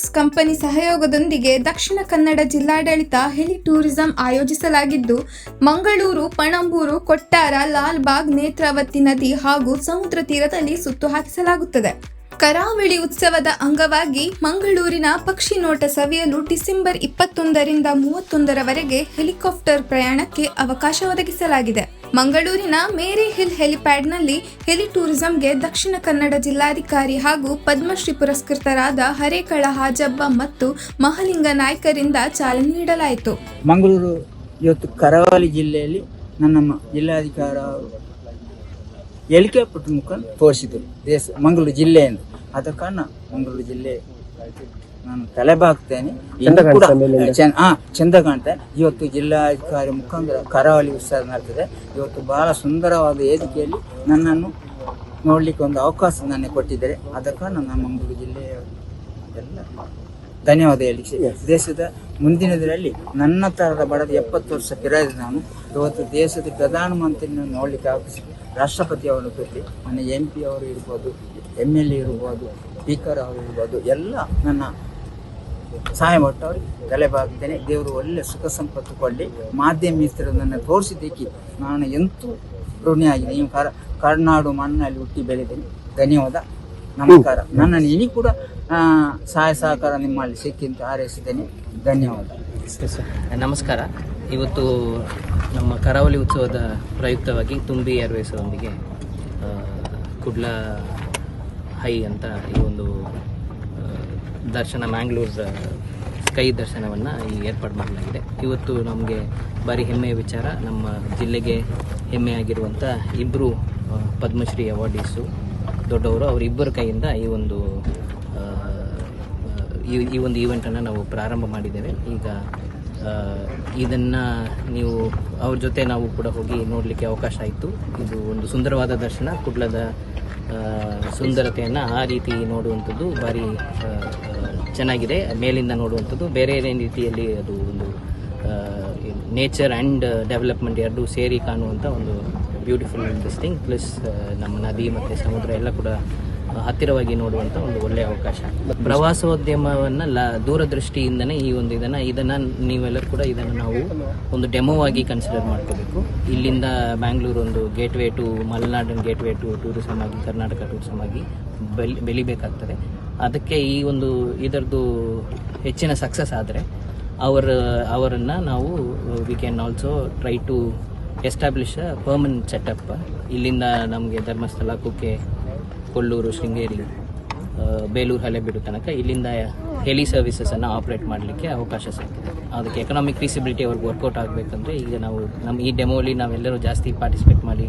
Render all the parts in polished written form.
Max company ಸಹಯೋಗದೊಂದಿಗೆ ದಕ್ಷಿಣ ಕನ್ನಡ ಜಿಲ್ಲಾಡಳಿತ heli tourism ಆಯೋಜಿಸಲಾಗಿದ್ದು, ಮಂಗಳೂರು, ಪಣಂಬೂರು, ಕೊಟ್ಟಾರ, ಲಾಲ್ಬಾಗ್, ನೇತ್ರಾವತಿ ನದಿ ಹಾಗೂ ಸಮುದ್ರ ತೀರದಲ್ಲಿ ಸುತ್ತು ಹಾಕಿಸಲಾಗುತ್ತದೆ. ಕರಾವಳಿ ಉತ್ಸವದ ಅಂಗವಾಗಿ ಮಂಗಳೂರಿನ ಪಕ್ಷಿ ನೋಟ ಸವಿಯಲು ಡಿಸೆಂಬರ್ 21ರಿಂದ 31ರವರೆಗೆ ಹೆಲಿಕಾಪ್ಟರ್ ಪ್ರಯಾಣಕ್ಕೆ ಅವಕಾಶ ಒದಗಿಸಲಾಗಿದೆ. ಮಂಗಳೂರಿನ ಮೇರಿ ಹಿಲ್ ಹೆಲಿಪ್ಯಾಡ್ನಲ್ಲಿ ಹೆಲಿ ಟೂರಿಸಂಗೆ ದಕ್ಷಿಣ ಕನ್ನಡ ಜಿಲ್ಲಾಧಿಕಾರಿ ಹಾಗೂ ಪದ್ಮಶ್ರೀ ಪುರಸ್ಕೃತರಾದ ಹರೇಕಳ ಹಾಜಬ್ಬ ಮತ್ತು ಮಹಲಿಂಗ ನಾಯ್ಕರಿಂದ ಚಾಲನೆ ನೀಡಲಾಯಿತು. ಮಂಗಳೂರು ಇವತ್ತು ಕರಾವಳಿ ಜಿಲ್ಲೆಯಲ್ಲಿ ನನ್ನ ಜಿಲ್ಲಾಧಿಕಾರಿ ಹೆಲಿಕಾಪ್ಟರ್ ಮುಖಾಂತರ ತೋರಿಸಿದರು ಮಂಗಳೂರು ಜಿಲ್ಲೆಯನ್ನು. ಆದ ಕಾರಣ ಮಂಗಳೂರು ಜಿಲ್ಲೆ ನಾನು ತಲೆಬಾಗ್ತೇನೆ, ಚಂದ ಕಾಣ್ತೇನೆ. ಇವತ್ತು ಜಿಲ್ಲಾಧಿಕಾರಿ ಮುಖಾಂತರ ಕರಾವಳಿ ಉತ್ಸವ ನಡೆದಿದೆ. ಇವತ್ತು ಬಹಳ ಸುಂದರವಾದ ವೇದಿಕೆಯಲ್ಲಿ ನನ್ನನ್ನು ನೋಡಲಿಕ್ಕೆ ಒಂದು ಅವಕಾಶ ನನಗೆ ಕೊಟ್ಟಿದ್ದಾರೆ. ಆದ ಕಾರಣ ನಾನು ಮಂಗಳೂರು ಜಿಲ್ಲೆಯ ಎಲ್ಲ ಧನ್ಯವಾದ ಹೇಳಿ ದೇಶದ ಮುಂದಿನದರಲ್ಲಿ ನನ್ನ ಥರದ ಬಡದ 70 ವರ್ಷ ಪಿರಾದ ನಾನು ಇವತ್ತು ದೇಶದ ಪ್ರಧಾನಮಂತ್ರಿನ ನೋಡಲಿಕ್ಕೆ ಅವಕಾಶ, ರಾಷ್ಟ್ರಪತಿ ಅವರು ಕೊಟ್ಟು ನನ್ನ MP ಅವರು ಇರ್ಬೋದು, MLA ಇರ್ಬೋದು, ಸ್ಪೀಕರ್ ಅವರು ಇರ್ಬೋದು, ಎಲ್ಲ ನನ್ನ ಸಹಾಯ ಕೊಟ್ಟು ಅವ್ರಿಗೆ ತಲೆಬಾಗ್ತೇನೆ. ದೇವರು ಒಳ್ಳೆ ಸುಖ ಸಂಪತ್ತು ಕೊಳ್ಳಿ. ಮಾಧ್ಯಮ ಮಿತ್ರರು ನನ್ನ ತೋರಿಸಿದ್ದಕ್ಕೆ ನಾನು ಎಂತೂ ಋಣಿಯಾಗಿದೆ. ನೀವು ಕರ್ನಾಡು ಮಣ್ಣಲ್ಲಿ ಹುಟ್ಟಿ ಬೆಳೆದೇನೆ. ಧನ್ಯವಾದ, ನಮಸ್ಕಾರ. ನನ್ನನ್ನು ಇನಿ ಕೂಡ ಸಹಾಯ ಸಹಕಾರ ನಿಮ್ಮಲ್ಲಿ ಸಿಕ್ಕಿಂತ ಹಾರೈಸಿದ್ದೇನೆ. ಧನ್ಯವಾದ. ನಮಸ್ಕಾರ. ಇವತ್ತು ನಮ್ಮ ಕರಾವಳಿ ಉತ್ಸವದ ಪ್ರಯುಕ್ತವಾಗಿ ತುಂಬಿ ಏರ್ವೇಸ್ ಅವರೊಂದಿಗೆ ಕುಡ್ಲ ಹೈ ಅಂತ ಈ ಒಂದು ದರ್ಶನ ಮ್ಯಾಂಗ್ಳೂರ್ ಸ್ಕೈ ದರ್ಶನವನ್ನು ಏರ್ಪಾಡು ಮಾಡಲಾಗಿದೆ. ಇವತ್ತು ನಮಗೆ ಭಾರಿ ಹೆಮ್ಮೆಯ ವಿಚಾರ. ನಮ್ಮ ಜಿಲ್ಲೆಗೆ ಹೆಮ್ಮೆಯಾಗಿರುವಂಥ ಇಬ್ಬರು ಪದ್ಮಶ್ರೀ ಅವಾರ್ಡೀಸು ದೊಡ್ಡವರು, ಅವರಿಬ್ಬರ ಕೈಯಿಂದ ಈ ಒಂದು ಈವೆಂಟನ್ನು ನಾವು ಪ್ರಾರಂಭ ಮಾಡಿದ್ದೇವೆ. ಈಗ ಇದನ್ನು ನೀವು ಅವ್ರ ಜೊತೆ ನಾವು ಕೂಡ ಹೋಗಿ ನೋಡಲಿಕ್ಕೆ ಅವಕಾಶ ಆಯಿತು. ಇದು ಒಂದು ಸುಂದರವಾದ ದರ್ಶನ. ಕುಡ್ಲದ ಸುಂದರತೆಯನ್ನು ಆ ರೀತಿ ನೋಡುವಂಥದ್ದು ಭಾರಿ ಚೆನ್ನಾಗಿದೆ. ಮೇಲಿಂದ ನೋಡುವಂಥದ್ದು ಬೇರೆ ರೀತಿಯಲ್ಲಿ ಅದು ಒಂದು ನೇಚರ್ ಆ್ಯಂಡ್ ಡೆವಲಪ್ಮೆಂಟ್ ಎರಡೂ ಸೇರಿ ಕಾಣುವಂಥ ಒಂದು ಬ್ಯೂಟಿಫುಲ್ ಥಿಂಗ್. ಪ್ಲಸ್ ನಮ್ಮ ನದಿ ಮತ್ತು ಸಮುದ್ರ ಎಲ್ಲ ಕೂಡ ಹತ್ತಿರವಾಗಿ ನೋಡುವಂಥ ಒಂದು ಒಳ್ಳೆಯ ಅವಕಾಶ. ಪ್ರವಾಸೋದ್ಯಮವನ್ನು ದೂರದೃಷ್ಟಿಯಿಂದನೇ ಈ ಒಂದು ಇದನ್ನು ನೀವೆಲ್ಲರೂ ಕೂಡ ಇದನ್ನು ನಾವು ಒಂದು ಡೆಮೋ ಆಗಿ ಕನ್ಸಿಡರ್ ಮಾಡ್ಕೋಬೇಕು. ಇಲ್ಲಿಂದ ಬ್ಯಾಂಗ್ಳೂರು ಒಂದು ಗೇಟ್ವೇ ಟು ಮಲೆನಾಡಿನ ಗೇಟ್ವೇ ಟು ಟೂರಿಸಮ್ ಆಗಿ, ಕರ್ನಾಟಕ ಟೂರಿಸಮ್ ಆಗಿ ಬೆಳಿಬೇಕಾಗ್ತದೆ. ಅದಕ್ಕೆ ಈ ಒಂದು ಇದರದ್ದು ಹೆಚ್ಚಿನ ಸಕ್ಸಸ್ ಆದರೆ ಅವರನ್ನು ನಾವು we can also try to establish a permanent setup. ಇಲ್ಲಿಂದ ನಮಗೆ ಧರ್ಮಸ್ಥಳ, ಕುಕ್ಕೆ, ಕೊಲ್ಲೂರು, ಶೃಂಗೇರಿ, ಬೇಲೂರು, ಹಳೆಬೀಡು ತನಕ ಇಲ್ಲಿಂದ ಹೆಲಿ ಸರ್ವಿಸಸನ್ನು ಆಪ್ರೇಟ್ ಮಾಡಲಿಕ್ಕೆ ಅವಕಾಶ ಸಿಗ್ತದೆ. ಅದಕ್ಕೆ ಎಕನಾಮಿಕ್ ಫೀಸಿಬಿಲಿಟಿ ಅವ್ರಿಗೆ ವರ್ಕೌಟ್ ಆಗಬೇಕಂದ್ರೆ ಈಗ ನಾವು ಈ ಡೆಮೋಲಿ ನಾವೆಲ್ಲರೂ ಜಾಸ್ತಿ ಪಾರ್ಟಿಸಿಪೇಟ್ ಮಾಡಿ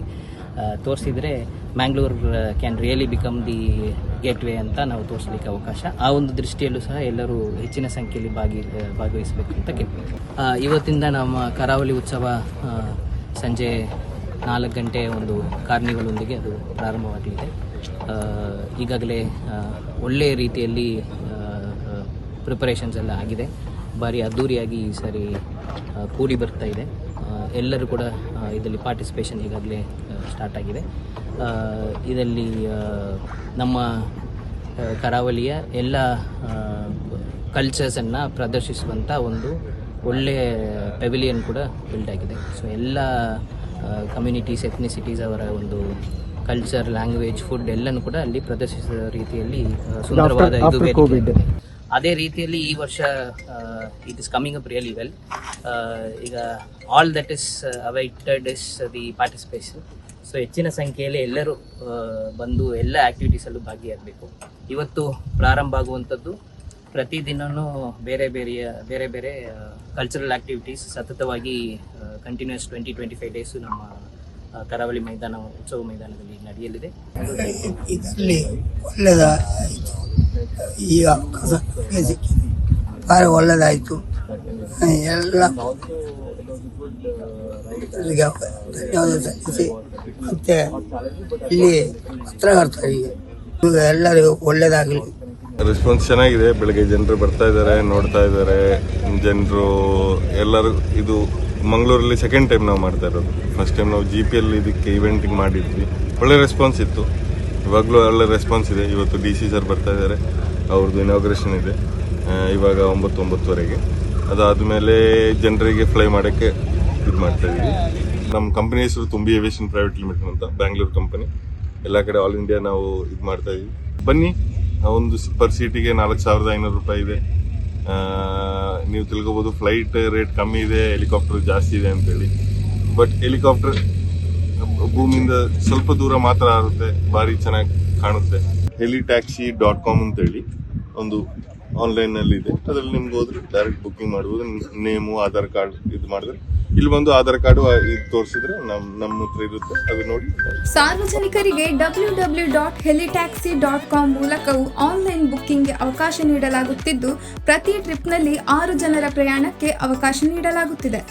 ತೋರಿಸಿದರೆ Mangalore can really become the gateway ಅಂತ ನಾವು ತೋರಿಸಲಿಕ್ಕೆ ಅವಕಾಶ. ಆ ಒಂದು ದೃಷ್ಟಿಯಲ್ಲೂ ಸಹ ಎಲ್ಲರೂ ಹೆಚ್ಚಿನ ಸಂಖ್ಯೆಯಲ್ಲಿ ಭಾಗವಹಿಸಬೇಕು ಅಂತ ಕೇಳ್ತೀವಿ. ಇವತ್ತಿಂದ ನಮ್ಮ ಕರಾವಳಿ ಉತ್ಸವ ಸಂಜೆ 4 ಗಂಟೆ ಒಂದು ಕಾರ್ನಿವಲೊಂದಿಗೆ ಅದು ಪ್ರಾರಂಭವಾಗಲಿದೆ. ಈಗಾಗಲೇ ಒಳ್ಳೆಯ ರೀತಿಯಲ್ಲಿ ಪ್ರಿಪರೇಷನ್ಸ್ ಎಲ್ಲ ಆಗಿದೆ. ಭಾರಿ ಅದ್ಧೂರಿಯಾಗಿ ಈ ಸಾರಿ ಕೂಡಿ ಬರ್ತಾ ಇದೆ. ಎಲ್ಲರೂ ಕೂಡ ಇದರಲ್ಲಿ ಪಾರ್ಟಿಸಿಪೇಷನ್ ಈಗಾಗಲೇ ಸ್ಟಾರ್ಟ್ ಆಗಿದೆ. ಇದರಲ್ಲಿ ನಮ್ಮ ಕರಾವಳಿಯ ಎಲ್ಲ ಕಲ್ಚರ್ಸನ್ನು ಪ್ರದರ್ಶಿಸುವಂಥ ಒಂದು ಒಳ್ಳೆಯ ಪೆವಿಲಿಯನ್ ಕೂಡ ಬಿಲ್ಡ್ ಆಗಿದೆ. ಸೊ ಎಲ್ಲ ಕಮ್ಯುನಿಟೀಸ್, ಎಥ್ನಿಸಿಟೀಸ್ ಅವರ ಒಂದು ಕಲ್ಚರ್, ಲ್ಯಾಂಗ್ವೇಜ್, ಫುಡ್ ಎಲ್ಲನೂ ಕೂಡ ಅಲ್ಲಿ ಪ್ರದರ್ಶಿಸುವ ರೀತಿಯಲ್ಲಿ ಸುಂದರವಾದ ಇದು ವೇದಿಕೆ. ಅದೇ ರೀತಿಯಲ್ಲಿ ಈ ವರ್ಷ it is coming up really well. ಈಗ all that is awaited is the participation. So ಹೆಚ್ಚಿನ ಸಂಖ್ಯೆಯಲ್ಲಿ ಎಲ್ಲರೂ ಬಂದು ಎಲ್ಲ ಆ್ಯಕ್ಟಿವಿಟೀಸಲ್ಲೂ ಭಾಗಿಯಾಗಬೇಕು. ಇವತ್ತು ಪ್ರಾರಂಭ ಆಗುವಂಥದ್ದು ಪ್ರತಿದಿನವೂ ಬೇರೆ ಬೇರೆ ಕಲ್ಚರಲ್ ಆ್ಯಕ್ಟಿವಿಟೀಸ್ ಸತತವಾಗಿ ಕಂಟಿನ್ಯೂಸ್ 20-25 ಡೇಸು ನಮ್ಮ ಕರಾವಳಿ ಉತ್ಸವ ಮೈದಾನದಲ್ಲಿ ನಡೆಯಲಿದೆ. ಇದರಲ್ಲಿ ಒಳ್ಳೆಯದಾಯಿತು. ಈಗ ಭಾಳ ಒಳ್ಳೆಯದಾಯಿತು. ಎಲ್ಲ ಧನ್ಯವಾದ ಸಲ್ಲಿಸಿ ಮತ್ತು ಇಲ್ಲಿ ಪತ್ರಕರ್ತರಿಗೆ ಎಲ್ಲರಿಗೂ ಒಳ್ಳೆಯದಾಗಲಿ. ರೆಸ್ಪಾನ್ಸ್ ಚೆನ್ನಾಗಿದೆ. ಬೆಳಗ್ಗೆ ಜನರು ಬರ್ತಾ ಇದ್ದಾರೆ, ನೋಡ್ತಾ ಇದ್ದಾರೆ. ಜನರು ಎಲ್ಲರೂ ಇದು ಮಂಗಳೂರಲ್ಲಿ ಸೆಕೆಂಡ್ ಟೈಮ್ ನಾವು ಮಾಡ್ತಾ ಇರೋದು. ಫಸ್ಟ್ ಟೈಮ್ ನಾವು GPL ಇದಕ್ಕೆ ಇವೆಂಟಿಗೆ ಮಾಡಿದ್ವಿ. ಒಳ್ಳೆ ರೆಸ್ಪಾನ್ಸ್ ಇತ್ತು. ಇವಾಗಲೂ ಒಳ್ಳೆ ರೆಸ್ಪಾನ್ಸ್ ಇದೆ. ಇವತ್ತು DC ಸರ್ ಬರ್ತಾ ಇದ್ದಾರೆ, ಅವ್ರದ್ದು ಇನಾಗ್ರೇಷನ್ ಇದೆ. ಇವಾಗ 9-9:30 ಅದಾದಮೇಲೆ ಜನರಿಗೆ ಫ್ಲೈ ಮಾಡೋಕ್ಕೆ ಇದು ಮಾಡ್ತಾ ಇದ್ದೀವಿ. ನಮ್ಮ ಕಂಪನಿ ಹೆಸರು ತುಂಬಿ ಏವಿಯೇಷನ್ ಪ್ರೈವೇಟ್ ಲಿಮಿಟೆಡ್ ಅಂತ, ಬ್ಯಾಂಗ್ಳೂರು ಕಂಪನಿ. ಎಲ್ಲ ಕಡೆ ಆಲ್ ಇಂಡಿಯಾ ನಾವು ಇದು ಮಾಡ್ತಾ ಇದ್ದೀವಿ. ಬನ್ನಿ, ಒಂದು ಪರ್ ಸೀಟಿಗೆ 4,500 ರೂಪಾಯಿ ಇದೆ. ನೀವು ತಿಳ್ಕೊಬೋದು ಫ್ಲೈಟ್ ರೇಟ್ ಕಮ್ಮಿ ಇದೆ, ಹೆಲಿಕಾಪ್ಟರ್ ಜಾಸ್ತಿ ಇದೆ ಅಂತೇಳಿ. ಬಟ್ ಹೆಲಿಕಾಪ್ಟರ್ ಭೂಮಿಯಿಂದ ಸ್ವಲ್ಪ ದೂರ ಮಾತ್ರ ಆಗುತ್ತೆ, ಭಾರಿ ಚೆನ್ನಾಗಿ ಕಾಣುತ್ತೆ. helitaxi.com ಅಂತೇಳಿ ಒಂದು ಆನ್ಲೈನಲ್ಲಿ ಇದೆ. ಅದರಲ್ಲಿ ನಿಮ್ಗೆ ಹೋದ್ರೆ ಡೈರೆಕ್ಟ್ ಬುಕ್ಕಿಂಗ್ ಮಾಡ್ಬೋದು. ನೇಮು, ಆಧಾರ್ ಕಾರ್ಡ್ ಇದು ಮಾಡಿದ್ರೆ ಇಲ್ಲಿ ಬಂದು ಆಧಾರ್ ಕಾರ್ಡ್ ಇದು ತೋರಿಸಿದ್ರೆ ನಮ್ಮ ಹತ್ರ ಇರುತ್ತೆ, ಅದು ನೋಡಿ. ಸಾರ್ವಜನಿಕರಿಗೆ www.helitaxi.com ಮೂಲಕವೂ ಆನ್ಲೈನ್ ಬುಕ್ಕಿಂಗ್ಗೆ ಅವಕಾಶ ನೀಡಲಾಗುತ್ತಿದ್ದು, ಪ್ರತಿ ಟ್ರಿಪ್ನಲ್ಲಿ 6 ಜನರ ಪ್ರಯಾಣಕ್ಕೆ ಅವಕಾಶ ನೀಡಲಾಗುತ್ತಿದೆ.